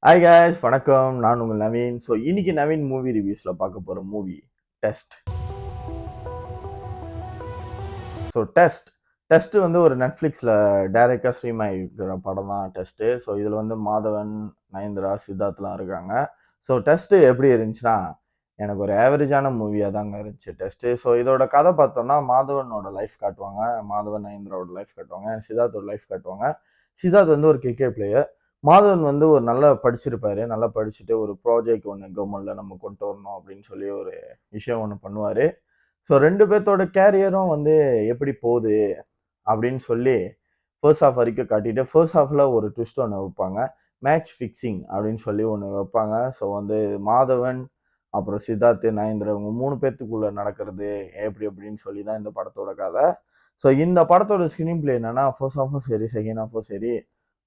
Hi guys வணக்கம். நான் உங்கள் நவீன். ஸோ இன்னைக்கு நவீன் மூவி ரிவ்யூஸ்ல பார்க்க போற மூவி டெஸ்ட். ஸோ டெஸ்ட் வந்து ஒரு நெட்ஃப்ளிக்ஸ்ல டைரக்டா ஸ்ட்ரீம் ஆகிருக்கிற படம் தான் டெஸ்ட். ஸோ இதுல வந்து மாதவன், நயன்தாரா, சித்தார்த்லாம் இருக்காங்க. ஸோ டெஸ்ட் எப்படி இருந்துச்சுன்னா எனக்கு ஒரு ஆவரேஜான மூவியா தாங்க இருந்துச்சு டெஸ்ட். ஸோ இதோட கதை பார்த்தோம்னா மாதவனோட லைஃப் காட்டுவாங்க, மாதவன் நயன்தாராவோட லைஃப் காட்டுவாங்க, சித்தார்த்தோட லைஃப் காட்டுவாங்க. சித்தார்த் வந்து ஒரு கிரிக்கெட் பிளேயர். மாதவன் வந்து ஒரு நல்லா படிச்சிருப்பாரு. நல்லா படிச்சுட்டு ஒரு ப்ராஜெக்ட் ஒன்று கவர்மெண்ட்ல நம்ம கொண்டு வரணும் அப்படின்னு சொல்லி ஒரு விஷயம் ஒன்று பண்ணுவாரு. ஸோ 2 பேத்தோட கேரியரும் வந்து எப்படி போகுது அப்படின்னு சொல்லி ஃபர்ஸ்ட் ஹாஃப் வரைக்கும் காட்டிட்டு, ஃபர்ஸ்ட் ஹாஃப்ல ஒரு ட்விஸ்ட் ஒன்று வைப்பாங்க. மேட்ச் ஃபிக்சிங் அப்படின்னு சொல்லி ஒன்று வைப்பாங்க. ஸோ வந்து மாதவன், அப்புறம் சித்தார்த், நயன்தாரா இவங்க 3 பேத்துக்குள்ள நடக்கிறது எப்படி அப்படின்னு சொல்லி தான் இந்த படத்தோட கதை. ஸோ இந்த படத்தோட ஸ்க்ரீன் பிளே என்னன்னா, ஃபர்ஸ்ட் ஹாஃபும் சரி, செகண்ட் ஹாஃபும் சரி,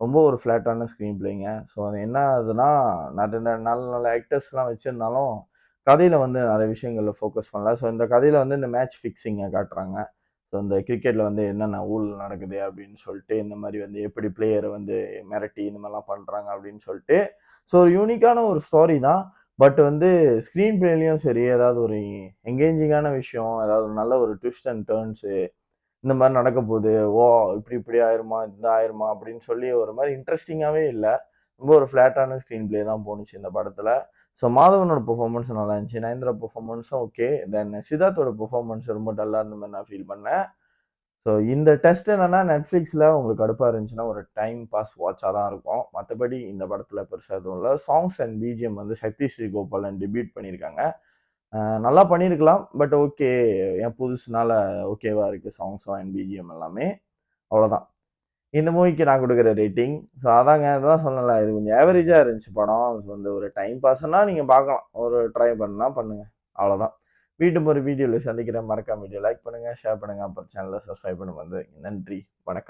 ரொம்ப ஒரு ஃப்ளாட்டான ஸ்க்ரீன் பிளேங்க. ஸோ அது என்ன ஆகுதுன்னா, நல்ல நல்ல நல்ல ஆக்டர்ஸ்லாம் வச்சிருந்தாலும், கதையில வந்து நிறைய விஷயங்கள்ல ஃபோக்கஸ் பண்ணல. ஸோ இந்த கதையில வந்து இந்த மேட்ச் ஃபிக்சிங்க காட்டுறாங்க. ஸோ இந்த கிரிக்கெட்ல வந்து என்னென்ன ஊழல் நடக்குது அப்படின்னு சொல்லிட்டு, இந்த மாதிரி வந்து எப்படி பிளேயரை வந்து மிரட்டி இந்த மாதிரிலாம் பண்றாங்க அப்படின்னு சொல்லிட்டு, ஸோ ஒரு யூனிக்கான ஒரு ஸ்டோரி தான். பட் வந்து ஸ்க்ரீன் பிளேலையும் சரி, ஏதாவது ஒரு எங்கேஜிங்கான விஷயம், ஏதாவது ஒரு நல்ல ஒரு ட்விஸ்ட் அண்ட் டர்ன்ஸு இந்த மாதிரி நடக்க போகுது. ஓ! இப்படி இப்படி ஆயிருமா? இந்த ஆயிருமா? அப்படின்னு சொல்லி ஒரு மாரி இன்ட்ரஸ்டிங்காவே இல்ல. ரொம்ப ஒரு ஃப்ளாட்டான ஸ்க்ரீன் பிளே தான் போணுச்சு இந்த படத்துல. ஸோ மாதவனோட பெர்ஃபார்மன்ஸ் நல்லா இருந்துச்சு. நயன்தாரா பெர்ஃபார்மன்ஸும் ஓகே. தென் சித்தார்த்தோட பெர்ஃபார்மன்ஸ் ரொம்ப டல்லா இருந்த மாரி நான் ஃபீல் பண்ணேன். ஸோ இந்த டெஸ்ட் என்னன்னா Netflixல உங்களுக்கு கடுப்பா இருந்துச்சுன்னா, ஒரு டைம் பாஸ் வாட்சா தான் இருக்கும். மத்தபடி இந்த படத்துல பெருசா எதுவும் இல்ல. சாங்ஸ் அண்ட் பிஜிஎம் வந்து சக்தி ஸ்ரீ கோபாலன் டெபியூட் பண்ணியிருக்காங்க. நல்லா பண்ணியிருக்கலாம். But okay. ஏன் புதுசுனால ஓகேவா இருக்கு சாங்ஸும் அண்ட் பிஜிஎம் எல்லாமே. அவ்வளோதான். இந்த மூவிக்கு நான் குடுக்குற ரேட்டிங். ஸோ அதாங்க அதான் சொன்னேன்ல, இது கொஞ்சம் ஆவரேஜா இருந்துச்சு படம். ஸோ இந்த ஒரு டைம் பாஸ்ன்னா நீங்க பார்க்கலாம். ஒரு ட்ரை பண்ணா பண்ணுங்க. அவ்வளோதான். மீண்டும் ஒரு வீடியோல சந்திக்கிறேன். மறக்காம வீடியோ லைக் பண்ணுங்க, ஷேர் பண்ணுங்க. அப்புறம் சேனல சப்ஸ்கிரைப் பண்ண வந்து நன்றி. வணக்கம்.